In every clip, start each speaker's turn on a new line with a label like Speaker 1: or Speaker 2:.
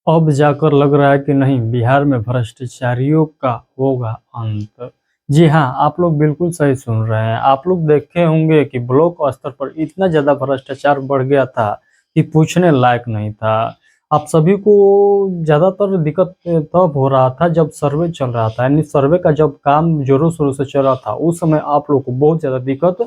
Speaker 1: अब जाकर लग रहा है कि नहीं, बिहार में भ्रष्टाचारियों का होगा अंत। जी हाँ, आप लोग बिल्कुल सही सुन रहे हैं। आप लोग देखे होंगे कि ब्लॉक स्तर पर इतना ज़्यादा भ्रष्टाचार बढ़ गया था कि पूछने लायक नहीं था। आप सभी को ज़्यादातर दिक्कत तब हो रहा था जब सर्वे चल रहा था, यानी सर्वे का जब काम ज़ोरों-शोरों से चल रहा था, उस समय आप लोग को बहुत ज़्यादा दिक्कत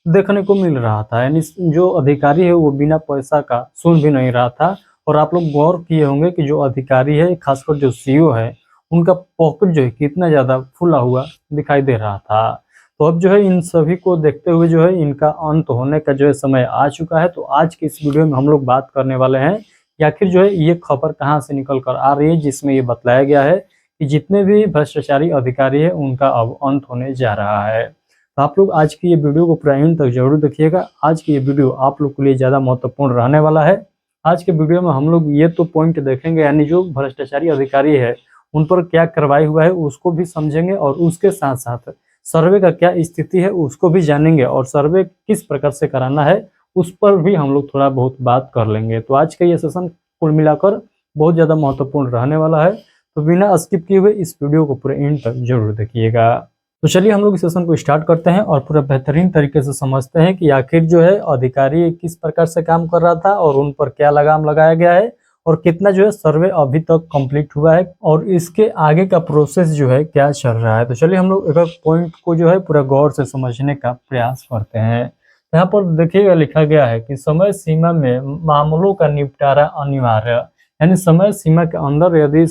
Speaker 1: देखने को मिल रहा था। यानी जो अधिकारी है वो बिना पैसा का सुन भी नहीं रहा था। और आप लोग गौर किए होंगे कि जो अधिकारी है, खासकर जो सीईओ है, उनका पॉकेट जो है कितना ज़्यादा फूला हुआ दिखाई दे रहा था। तो अब जो है इन सभी को देखते हुए जो है इनका अंत होने का जो है समय आ चुका है। तो आज की इस वीडियो में हम लोग बात करने वाले हैं कि आखिर जो है ये खबर कहाँ से निकल कर आ रही है, जिसमें ये बतलाया गया है कि जितने भी भ्रष्टाचारी अधिकारी हैं उनका अब अंत होने जा रहा है। तो आप लोग आज की ये वीडियो को पूरा एंड तक जरूर देखिएगा। आज की ये वीडियो आप लोग के लिए ज़्यादा महत्वपूर्ण रहने वाला है। आज के वीडियो में हम लोग ये तो पॉइंट देखेंगे, यानी जो भ्रष्टाचारी अधिकारी है उन पर क्या कार्रवाई हुआ है उसको भी समझेंगे, और उसके साथ साथ सर्वे का क्या स्थिति है उसको भी जानेंगे, और सर्वे किस प्रकार से कराना है उस पर भी हम लोग थोड़ा बहुत बात कर लेंगे। तो आज का ये सेशन कुल मिलाकर बहुत ज़्यादा महत्वपूर्ण रहने वाला है। तो बिना स्किप किए हुए इस वीडियो को पूरे एंड तक जरूर देखिएगा। तो चलिए हम लोग इस सेशन को स्टार्ट करते हैं और पूरा बेहतरीन तरीके से समझते हैं कि आखिर जो है अधिकारी किस प्रकार से काम कर रहा था और उन पर क्या लगाम लगाया गया है, और कितना जो है सर्वे अभी तक कंप्लीट हुआ है, और इसके आगे का प्रोसेस जो है क्या चल रहा है। तो चलिए हम लोग एक एक पॉइंट को जो है पूरा गौर से समझने का प्रयास करते हैं। यहाँ पर देखिएगा लिखा गया है कि समय सीमा में मामलों का निपटारा अनिवार्य, यानी समय सीमा के अंदर यदि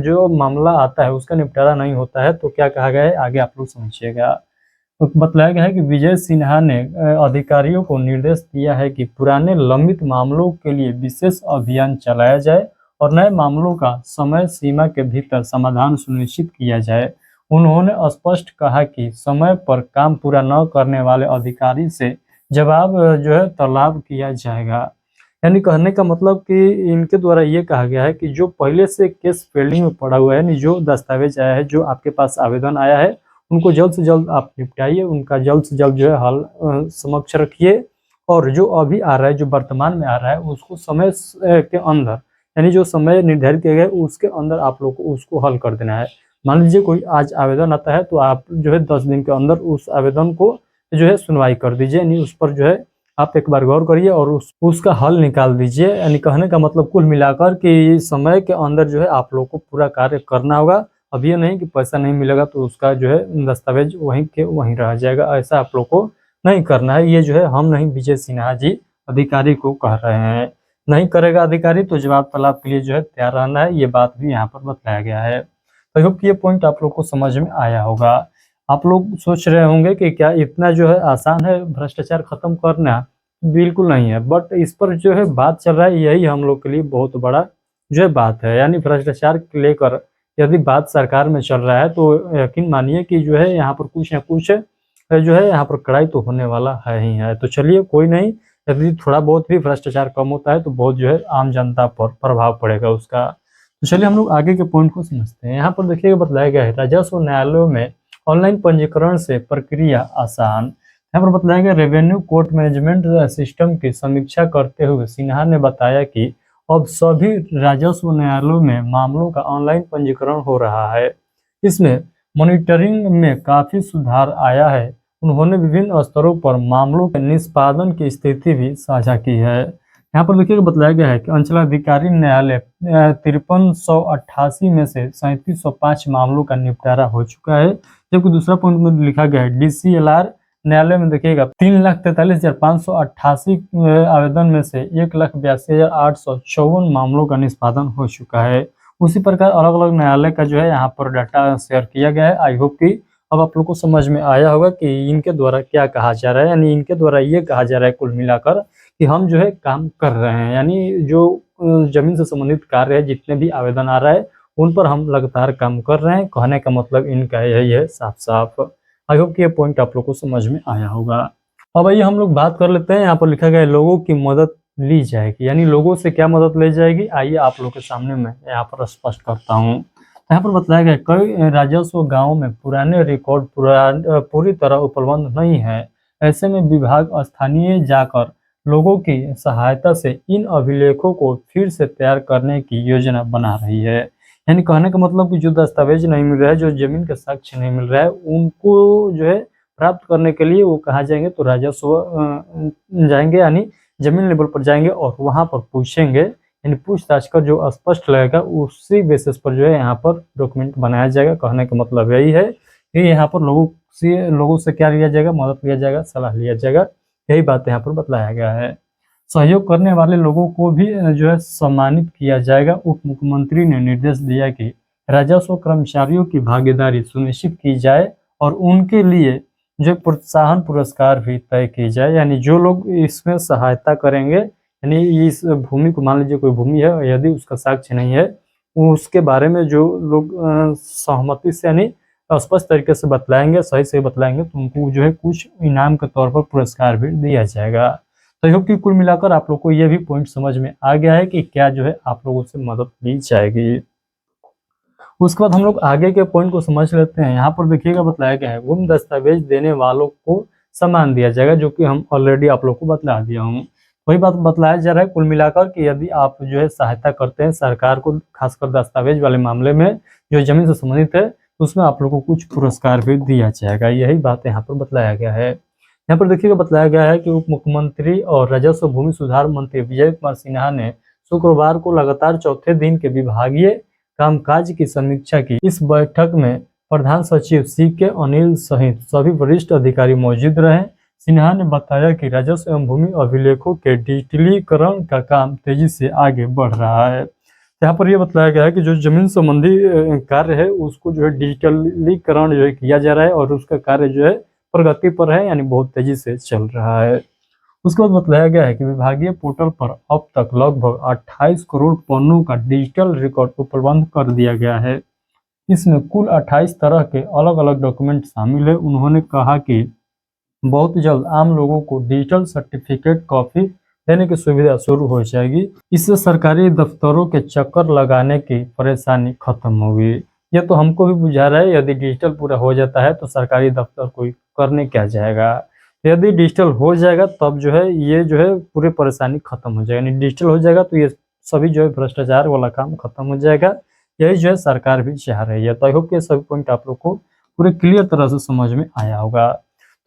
Speaker 1: जो मामला आता है उसका निपटारा नहीं होता है तो क्या कहा गया है आगे आप लोग समझिएगा। तो बतलाया गया है कि विजय सिन्हा ने अधिकारियों को निर्देश दिया है कि पुराने लंबित मामलों के लिए विशेष अभियान चलाया जाए और नए मामलों का समय सीमा के भीतर समाधान सुनिश्चित किया जाए। उन्होंने स्पष्ट कहा कि समय पर काम पूरा न करने वाले अधिकारी से जवाब जो है तलब किया जाएगा। यानी कहने का मतलब कि इनके द्वारा ये कहा गया है कि जो पहले से केस पेंडिंग में पड़ा हुआ है, यानी जो दस्तावेज आया है, जो आपके पास आवेदन आया है, उनको जल्द से जल्द आप निपटाइए, उनका जल्द से जल्द जो है हल समक्ष रखिए। और जो अभी आ रहा है, जो वर्तमान में आ रहा है, उसको समय के अंदर, यानी जो समय निर्धारित किया गया है उसके अंदर आप लोग को उसको हल कर देना है। मान लीजिए कोई आज आवेदन आता है तो आप जो है 10 दिन के अंदर उस आवेदन को जो है सुनवाई कर दीजिए, यानी उस पर जो है आप एक बार गौर करिए और उसका हल निकाल दीजिए। यानी कहने का मतलब कुल मिलाकर कि समय के अंदर जो है आप लोग को पूरा कार्य करना होगा। अब ये नहीं कि पैसा नहीं मिलेगा तो उसका जो है दस्तावेज वहीं के वहीं रह जाएगा, ऐसा आप लोग को नहीं करना है। ये जो है हम नहीं, विजय सिन्हा जी अधिकारी को कह रहे हैं। नहीं करेगा अधिकारी तो जवाब तलब के लिए जो है तैयार रहना है, ये बात भी यहाँ पर बताया गया है। तो आई होप कि ये पॉइंट आप लोग को समझ में आया होगा। आप लोग सोच रहे होंगे कि क्या इतना जो है आसान है भ्रष्टाचार खत्म करना? बिल्कुल नहीं है, बट इस पर जो है बात चल रहा है, यही हम लोग के लिए बहुत बड़ा जो है बात है। यानी भ्रष्टाचार को लेकर यदि बात सरकार में चल रहा है तो यकीन मानिए कि जो है यहाँ पर कुछ ना कुछ जो है यहाँ पर कड़ाई तो होने वाला है ही है। तो चलिए कोई नहीं, यदि थोड़ा बहुत भी भ्रष्टाचार कम होता है तो बहुत जो है आम जनता पर प्रभाव पड़ेगा उसका। तो चलिए हम लोग आगे के पॉइंट को समझते हैं। यहाँ पर देखिएगा बताया गया है राजस्व न्यायालयों में ऑनलाइन पंजीकरण से प्रक्रिया आसान। यहाँ पर बताया गया रेवेन्यू कोर्ट मैनेजमेंट सिस्टम की समीक्षा करते हुए सिन्हा ने बताया कि अब सभी राजस्व न्यायालयों में मामलों का ऑनलाइन पंजीकरण हो रहा है। इसमें मॉनिटरिंग में काफी सुधार आया है। उन्होंने विभिन्न स्तरों पर मामलों के निष्पादन की स्थिति भी साझा की है। यहाँ पर देखिए बताया गया है कि अंचलाधिकारी न्यायालय 5388 में से 3705 मामलों का निपटारा हो चुका है। जबकि दूसरा पॉइंट में लिखा गया है DCLR न्यायालय में देखिएगा 3,43,588 आवेदन में से 1,82,854 मामलों का निष्पादन हो चुका है। उसी प्रकार अलग अलग न्यायालय का जो है यहाँ पर डाटा शेयर किया गया है। आई होप कि अब आप लोग को समझ में आया होगा कि इनके द्वारा क्या कहा जा रहा है। यानी इनके द्वारा ये कहा जा रहा है कुल मिलाकर कि हम जो है काम कर रहे हैं, यानी जो जमीन से संबंधित कार्य है, जितने भी आवेदन आ रहा है उन पर हम लगातार काम कर रहे हैं। कहने का मतलब इनका यही है साफ साफ। आई होप कि ये पॉइंट आप लोग को समझ में आया होगा। अब आइए हम लोग बात कर लेते हैं। यहाँ पर लिखा गया है लोगों की मदद ली जाएगी, यानी लोगों से क्या मदद ली जाएगी, आइए आप लोग के सामने मैं यहाँ पर स्पष्ट करता हूँ। यहाँ पर बताया गया कई राजस्व गाँव में पुराने रिकॉर्ड पूरी तरह उपलब्ध नहीं है। ऐसे में विभाग स्थानीय जाकर लोगों की सहायता से इन अभिलेखों को फिर से तैयार करने की योजना बना रही है। यानी कहने का मतलब कि जो दस्तावेज नहीं मिल रहा है, जो जमीन का साक्ष्य नहीं मिल रहा है, उनको जो है प्राप्त करने के लिए वो कहाँ जाएंगे, तो राजस्व जाएंगे, यानी जमीन लेवल पर जाएंगे और वहां पर पूछेंगे, यानी पूछताछ कर जो स्पष्ट लगेगा उसी बेसिस पर जो है यहाँ पर डॉक्यूमेंट बनाया जाएगा। कहने का मतलब यही है कि यहाँ पर लोगों से क्या लिया जाएगा, मदद लिया जाएगा, सलाह लिया जाएगा। यही बात यहाँ पर बताया गया है। सहयोग करने वाले लोगों को भी जो है सम्मानित किया जाएगा। उप मुख्यमंत्री ने निर्देश दिया कि राजस्व कर्मचारियों की भागीदारी सुनिश्चित की जाए और उनके लिए जो प्रोत्साहन पुरस्कार भी तय की जाए। यानी जो लोग इसमें सहायता करेंगे, यानी इस भूमि को, मान लीजिए कोई भूमि है, यदि उसका साक्ष्य नहीं है, उसके बारे में जो लोग सहमति से यानी स्पष्ट तरीके से बतलाएंगे, सही से बतलाएंगे, तो उनको जो है कुछ इनाम के तौर पर पुरस्कार भी दिया जाएगा। तो होप कि कुल मिलाकर आप लोग को ये भी पॉइंट समझ में आ गया है कि क्या जो है आप लोगों से मदद ली जाएगी। उसके बाद हम लोग आगे के पॉइंट को समझ लेते हैं। यहाँ पर देखिएगा बताया गया है, गुम दस्तावेज देने वालों को सम्मान दिया जाएगा, जो कि हम ऑलरेडी आप लोग को बतला दिया हूँ। वही बात बतलाया जा रहा है कुल मिलाकर कि यदि आप जो है सहायता करते हैं सरकार को, खासकर दस्तावेज वाले मामले में जो जमीन से संबंधित है, तो उसमें आप लोग को कुछ पुरस्कार भी दिया जाएगा। यही बात यहाँ पर बतलाया गया है। यहाँ पर देखिएगा बताया गया है कि उप मुख्यमंत्री और राजस्व भूमि सुधार मंत्री विजय कुमार सिन्हा ने शुक्रवार को लगातार चौथे दिन के विभागीय कामकाज की समीक्षा की। इस बैठक में प्रधान सचिव CK अनिल सहित सभी वरिष्ठ अधिकारी मौजूद रहे। सिन्हा ने बताया कि राजस्व एवं भूमि अभिलेखों के डिजिटलीकरण का काम तेजी से आगे बढ़ रहा है। यहाँ पर यह बताया गया है कि जो जमीन संबंधी कार्य है उसको जो है डिजिटलीकरण जो है किया जा रहा है और उसका कार्य जो है प्रगति पर है, यानी बहुत तेजी से चल रहा है। उसके बाद बताया गया है कि विभागीय पोर्टल पर अब तक लगभग 28 करोड़ पन्नों का डिजिटल रिकॉर्ड उपलब्ध कर दिया गया है। इसमें कुल 28 तरह के अलग अलग डॉक्यूमेंट शामिल है। उन्होंने कहा कि बहुत जल्द आम लोगों को डिजिटल सर्टिफिकेट कॉपी देने की सुविधा शुरू हो जाएगी। इससे सरकारी दफ्तरों के चक्कर लगाने की परेशानी खत्म होगी। यह तो हमको भी बुझा रहा है, यदि डिजिटल पूरा हो जाता है तो सरकारी दफ्तर कोई करने क्या जाएगा। यदि डिजिटल हो जाएगा तब जो है ये जो है पूरी परेशानी खत्म हो जाएगी। यानी डिजिटल हो जाएगा तो ये सभी जो है भ्रष्टाचार वाला काम खत्म हो जाएगा। यही जो है सरकार भी चाह रही है। तो आई होप कि सभी पॉइंट आप लोग को पूरे क्लियर तरह से समझ में आया होगा।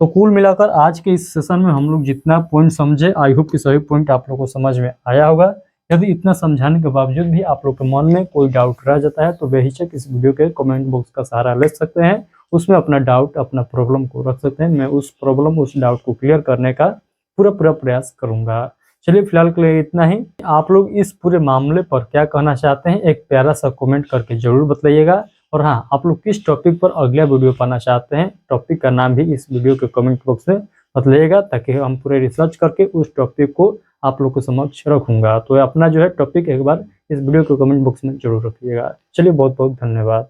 Speaker 1: तो कुल मिलाकर आज के इस सेशन में हम लोग जितना पॉइंट समझे, आई होप कि सभी पॉइंट आप लोग को समझ में आया होगा। यदि इतना समझाने के बावजूद भी आप लोग के मन में कोई डाउट रह जाता है तो बेहिचक इस वीडियो के कमेंट बॉक्स का सहारा ले सकते हैं। उसमें अपना डाउट, अपना प्रॉब्लम को रख सकते हैं। मैं उस प्रॉब्लम, उस डाउट को क्लियर करने का पूरा प्रयास करूंगा। चलिए फिलहाल के लिए इतना ही। आप लोग इस पूरे मामले पर क्या कहना चाहते हैं, एक प्यारा सा कमेंट करके जरूर बताइएगा। और हाँ, आप लोग किस टॉपिक पर अगला वीडियो पाना चाहते हैं, टॉपिक का नाम भी इस वीडियो के कमेंट बॉक्स में बताइएगा, ताकि हम पूरे रिसर्च करके उस टॉपिक को आप लोग के समक्ष रखूंगा। तो अपना जो है टॉपिक एक बार इस वीडियो के कमेंट बॉक्स में जरूर रखिएगा। चलिए बहुत बहुत धन्यवाद।